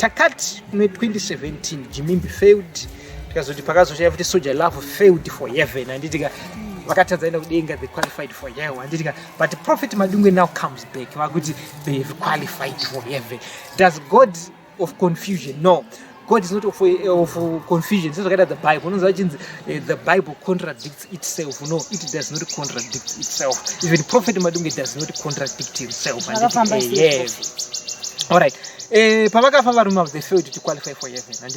Takat 2017 Ginimbi failed because the soldier love failed for heaven and they qualified for heaven. But the Prophet Madungwe now comes back. They've qualified for heaven. Does God of confusion? No. God is not of confusion. It's not like the Bible. The Bible contradicts itself. No, it does not contradict itself. Even the Prophet Madungwe does not contradict himself. All right. They failed to qualify for heaven. And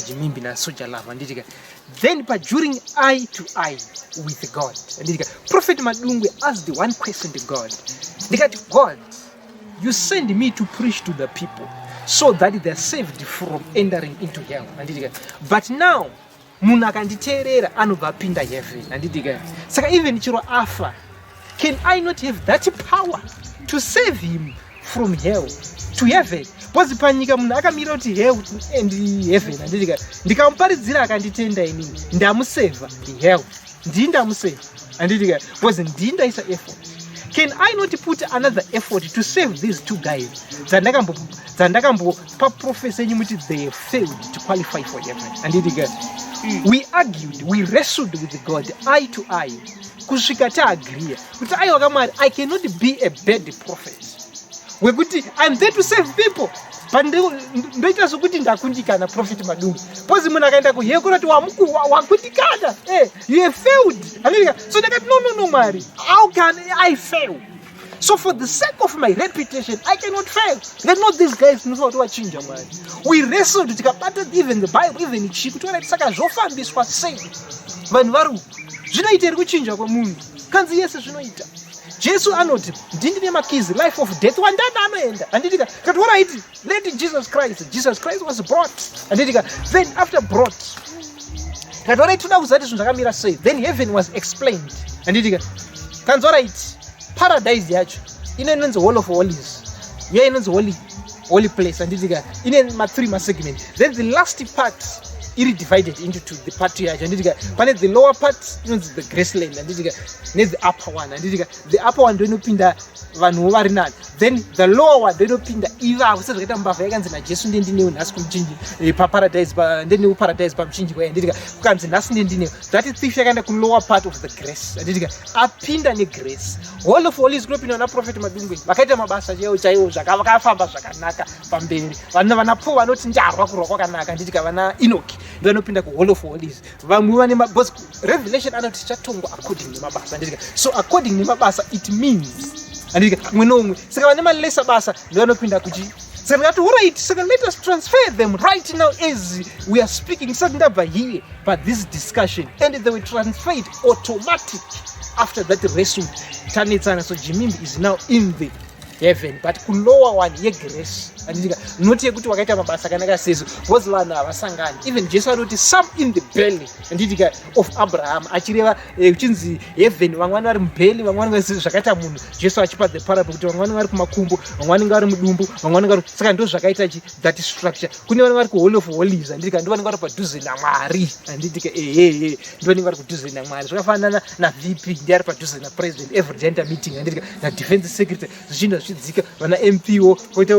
Ginimbi na soldier love. Then, but during eye to eye with God, Prophet Madungwe asked the one question to God. God, you send me to preach to the people so that they are saved from entering into hell. But now, munakanditerera anobapinda heaven. Saka even chiro afa, can I not have that power to save him from hell to heaven? Because panika munhu akamira kuti hell and heaven. Ndikamuparizira akanditenda inini ndamuseva hell. Ndamuseva. Because ndaisa effort. Can I not put another effort to save these two guys? Zandakambo professor they failed to qualify for heaven. We argued, we wrestled with God eye to eye. Kushikata agree. I cannot be a bad prophet. I'm there to save people. But ndoita sokuti ndakundikana Prophet Madungwe. Pozi munhu akaenda kuhekura kuti wakundikana. You have failed. So they got no Mari. How can I fail? So for the sake of my reputation, I cannot fail. Let not these guys know how to change your mind. We wrestled with even the Bible, even Chikutora Saka Vabviswa saying. Vanvaru. Zvinoita kuchinja kwemunhu. Kanzi yese zvinoita. Jesu anoti ndindine makizi life of death wandanda anoenda andidika but what I did let Jesus Christ was brought andidika then after brought but what I toda kuzati zvinhu zvakamira sei then heaven was explained andidika kanzi right paradise yacho inonzi hall of holies inonzi holy place andidika ine ma3 segment then the last part it divided into the part yacho andidika pane the lower part inonzi the grace land andidika the upper one the upper one ndoinopinda vanhu vari nani then the lower one ndoinopinda ivavo sezvakaita mbavha yakanzi najesu ndendineo nhasi kumuchinji paparadise ndendineo paradise pamuchinji kwaye andidika kukanzi nhasi ndendineo that thief yakaenda kulower part of the grace andidika apinda negrace hall of holies kunopinda naProphet Madungwe vakaita mabasa chaiwo vakafamba zvakanaka pamberi vanapo vanoti njarwa kurwa kwakanaka andidika vana Enoch ndoinopinda kuhall of holies vamwe vane mabasa revelation anoti chatongwa according nemabasa. So according nemabasa it means andika mwenomwe saka vane malesa basa ndoinopinda kuchi saka ngati right saka let us transfer them right now as we are speaking saka ndabva here but this discussion and they will transfer it automatic after that result tanetsana. So Ginimbi is now in the heaven but kulower one yegrace andika not yekuti wakaita mabasa kanaka sezo was vana vasangani even Jesu anoti some in the belly andika of Abraham achireva uchinzi heaven vamwe vari mubelly vamwe vari zvakaita munhu Jesu achipa the parable kuti vamwe vari kumakumbo vamwe vari mudumbu vamwe vari saka ndo zvakaita that structure kune vanhu vari ku hall of holies andika ndo vanhu vari padhuze naMwari andika ndo vanhu vari kudhuze naMwari zvakafanana na VP ndiari padhuze na president every gender meeting andika na defense secretary zvichinda zvidzika vana MPO koita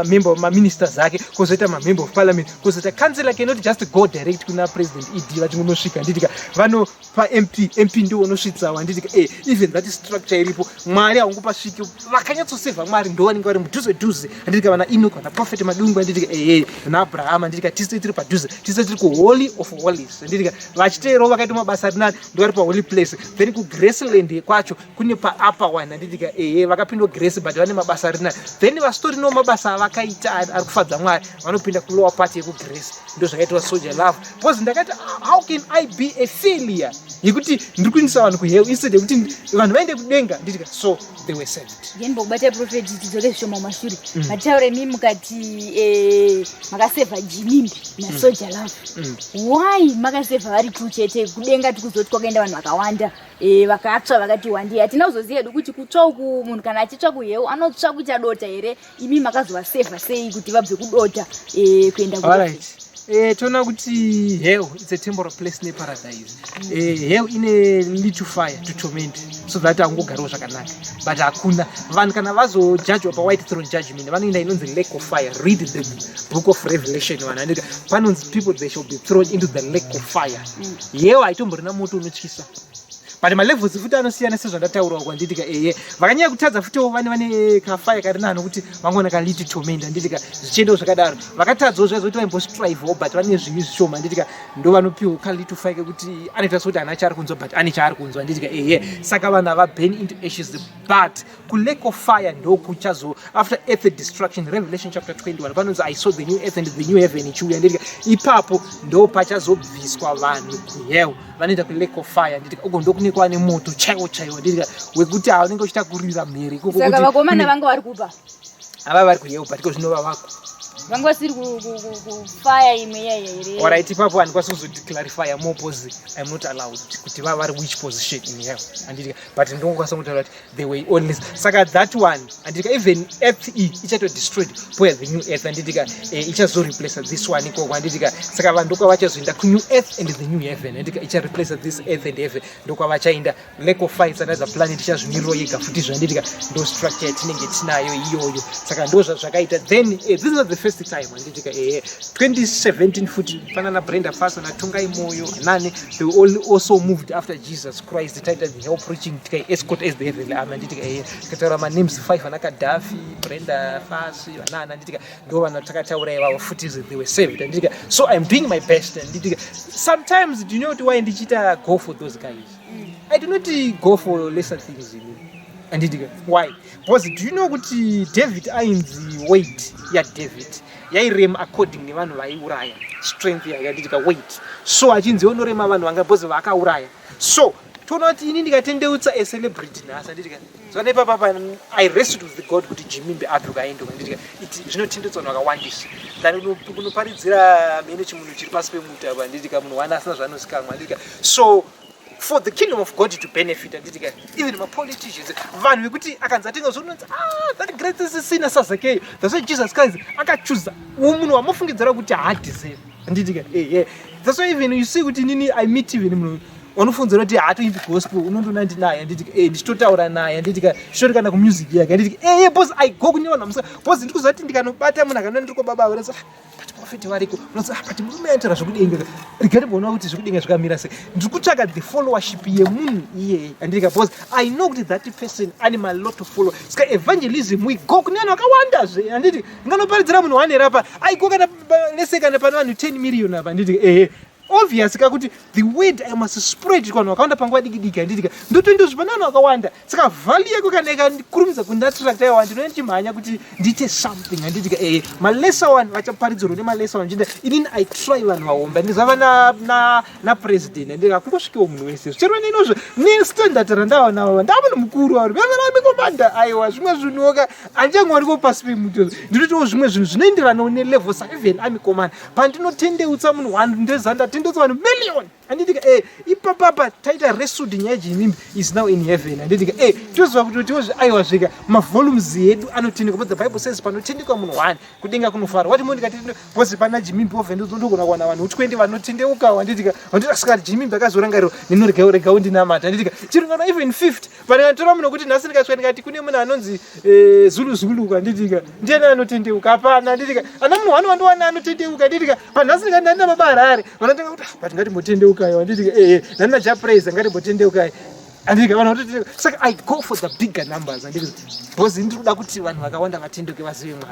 member ma ministers ake kozoita ma member of parliament kozoita councillor cannot just go direct kuna president ED vachingosvika andika vano pa MP ndiwo unosvitsawo andika even that structure iripo Mwari haungopa sviki vakanyatsosevha Mwari ndo vanenge vari mudhuze andika vana Enoch vana Prophet Madungwe andika na Abraham andika tise tiri padhuze tise tiri ku holy of holies andika vachiteerawo vakaita mabasa ari nani ndo vari pa holy place then ku grace land kwacho kune pa upper one andika vakapindwa grace but vane mabasa ari nani then vastori no mabasa vakaita ari kufadza Mwari vanopinda ku lower part yeku grace ndo zvakaitwa soldier love because ndakati how can I be a failure yekuti ndiri kuindisa vanhu kuhell instead yekuti vanhu vaende kudenga ndika so they were saved. Ngeni bokubata prophet tidzore zvishoma mashuri mataure mimi mukati makaseva Ginimbi na soldier love why makaseva vari kuchete kudenga tikuzoti kwakaenda vanhu vakawanda vakatsva vakati wandei hatina kuzoziva kuti kutsva uku munhu kana achitsva kuhell anotsva kuti adota here imi makazovasevha sei kuti vabve kudota kuenda all right Tona kuti hell it's a temporal place in paradise. Hell in a little fire to torment so that angogaro zvakanaka. But hakuna vanhu kana vazo judge pa white throne judgment vanoenda inonzi lake of fire. Read the book of Revelation vanhu panonzi people they shall be thrown into the lake of fire. Hell haitomborina moto unotyisa. But malevels futi anosiyana sezvandataurawo kwanditika vakanyanya kutadza futiwo vane kafaya kari nano kuti vangona kaliti torment anditika zvichiendawo zvakadaro vakatadzawo zvazoti vaimbostrivewo but vane zvivi zvishoma anditika ndo vanopiwa kaliti faya kekuti anoita sekuti hana chaari kunzwa but ane chaari kunzwa anditika saka vanhu havaburn into ashes but kulake of fire ndo kuchazo after earth destruction. Revelation chapter 21 vanonzi I saw the new earth and the new heaven ichiuya anditika ipapo ndo pachazobviswa vanhu kuhell vanoenda kulake of fire anditika uko ndo kunekwa nemoto chaiwo anditika wekuti unenge uchita kurira mheri ikoko saka vakomana vanga vari kupa ava vari kuhell but zvinova vako vanga vasiri kufire imweya here. Alright, ipapo handikwanisi kuzodeclarify more pose I'm not allowed kuti vava vari which position in hell anditika but ndongokwanisa kutaura kuti they were only saka that one anditika even earth ichato destroyed where the new earth anditika ichazoreplace this one ikoko anditika saka vanhu ndokwavachazoenda ku new earth and the new heaven anditika ichareplace this earth and heaven ndokwavachaenda lake of fire saka planet ichazvimiriro yega futi zvanditika ndo structure yatinenge tinayo iyoyo saka ndo zvakaita then this is not the first time anditika 2017 futi panana Brenda Fashion na Tungai Moyo nani they were also moved after Jesus Christ the title the help preaching tika escort as the heavenly army anditika kataura ma names 5 ana Gaddafi Brenda Fashion nana anditika ndo vanatakataura ivavo futi they were saved anditika so I'm doing my best anditika sometimes do you know why ndichita go for those guys I do not go for lesser things anditika why because do you know kuti David ainzi weight ya David yairema according nevanhu vaiuraya strength yake anditika weight so achinzi onorema vanhu vanga bozi vakauraya so toona kuti ini ndikatendeutsa a celebrity nhasi anditika zvana ipapa I rested with the God kuti Ginimbi adhuka aendo anditika zvinotendedzwa vanhu vakawandisa than kunoparidzira mene chimunhu chiri pasi pemuti apa anditika munhu wana asina zvanozikamwa anditika so for the kingdom of God to benefit anditika even my politicians vanhu vekuti akanzi atenga zvononzi that greatest sinner Sazake that's why Jesus Christ akachoose munhu wamofungidzira kuti hadeserve anditika that's why even you see kuti nini I meet even munhu wanofunzira kuti haatoimbi gospel unondona ndinaye anditika ndichitotaura naye anditika shori kana kumusic yake anditika boss I go kunyona musika boss ndikuzati ndikanobata munhu akanona ndiko baba uri profeti variko unonzi but murume aitira zvokudenga rigari bona kuti zvokudenga zvakamira sei ndikutsvaka the followership yemunhu iye anditika because I know kuti that person ane a lot of followers saka evangelism we go kune vanhu vakawanda zve anditi nganoparidzira munhu wanera apa I go kana nesekana pana vanhu 10 million apa anditika obvious kakuti the word I must spread kuvanhu vakawanda panguva diki anditika ndotondozvipa vanhu vakawanda saka vhali yako kana ikandikurumidza kundatrakta yawa ndinoenda chimhanya kuti ndiite something anditika malesa one vachaparidzirwa nemalesa one chinda inini I try vanhu vahomba ndizava napresident andika kumbosvikewo munhu wese zvichirwa nenozvo nestandard randavanawo ndamunhu mukuru vari vavaraamikomanda aiwa zvimwe zvinhuoka handichangowariko pasi pemuti ndinotiwo zvimwe zvinhu zvinoenderanawo nelevel sa even amikomanda pandinotendeutsa munhu wanu ndezanda tendotsa vanhu million anditika ipapapa taita resudi nyaya Ginimbi is now in heaven anditika toziva kuti tiwozve aiwa zvika mavolumes edu anotendeka but the Bible says panotendeka munhu wani kudenga kunofara wati mo ndikatendeka bozi pana Ginimbi ndogona kuwana vanhu 20 vanotendeukawo anditika vandoti saka Ginimbi akazorangariro ninoregawo ndinamata anditika chiringana even 50 pandikatora munhu kuti nhasi ndikasvika ndikati kune munhu anonzi Zulu anditika ndiani anotendeuka hapana anditika ana munhu wani wandowana anotendeuka anditika panhasi ndikati ndandina baba Harare vanotanga kuti but ngatimbotendeukayo anditika nandina chapraise ngatimbotendeukayo anditika vanhu vatotendeuka saka I go for the bigger numbers anditika because ndiri kuda kuti vanhu vakawanda vatendeuke vazive Mwari.